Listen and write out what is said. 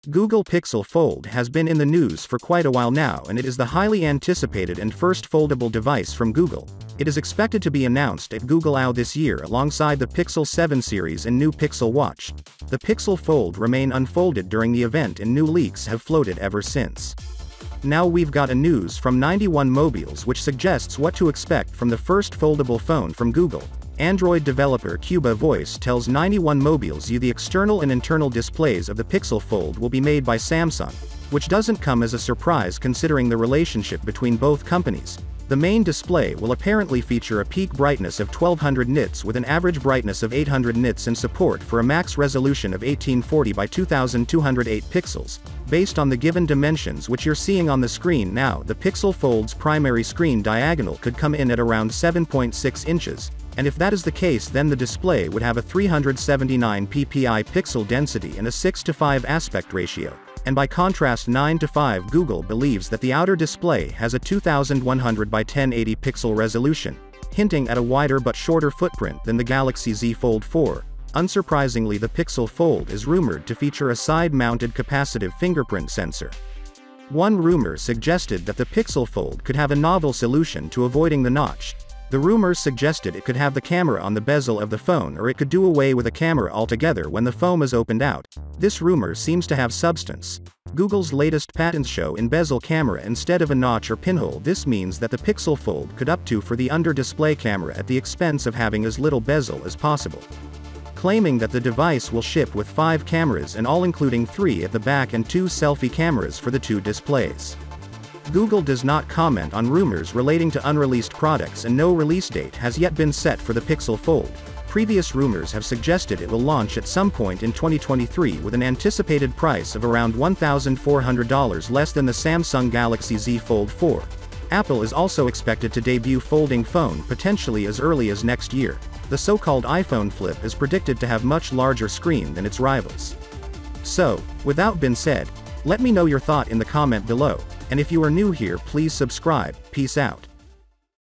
Google Pixel Fold has been in the news for quite a while now, and it is the highly anticipated and first foldable device from Google. It is expected to be announced at Google I/O this year alongside the Pixel 7 series and new Pixel Watch. The Pixel Fold remain unfolded during the event, and new leaks have floated ever since. Now we've got a news from 91 Mobiles which suggests what to expect from the first foldable phone from Google. Android developer Cuba Voice tells 91 Mobiles the external and internal displays of the Pixel Fold will be made by Samsung, which doesn't come as a surprise considering the relationship between both companies. The main display will apparently feature a peak brightness of 1200 nits with an average brightness of 800 nits and support for a max resolution of 1840 by 2208 pixels. Based on the given dimensions which you're seeing on the screen now, the Pixel Fold's primary screen diagonal could come in at around 7.6 inches. And if that is the case, then the display would have a 379 ppi pixel density and a 6:5 aspect ratio. And by contrast 9:5, Google believes that the outer display has a 2100 by 1080 pixel resolution, hinting at a wider but shorter footprint than the Galaxy Z Fold 4. Unsurprisingly, the Pixel Fold is rumored to feature a side-mounted capacitive fingerprint sensor. One rumor suggested that the Pixel Fold could have a novel solution to avoiding the notch. The rumors suggested it could have the camera on the bezel of the phone, or it could do away with a camera altogether when the phone is opened out. This rumor seems to have substance. Google's latest patents show in bezel camera instead of a notch or pinhole. This means that the Pixel Fold could up to for the under-display camera at the expense of having as little bezel as possible. Claiming that the device will ship with 5 cameras and all, including 3 at the back and 2 selfie cameras for the 2 displays. Google does not comment on rumors relating to unreleased products, and no release date has yet been set for the Pixel Fold. Previous rumors have suggested it will launch at some point in 2023 with an anticipated price of around $1,400 less than the Samsung Galaxy Z Fold 4. Apple is also expected to debut folding phone potentially as early as next year. The so-called iPhone Flip is predicted to have much larger screen than its rivals. So, with that being said, let me know your thought in the comment below. And if you are new here, please subscribe. Peace out.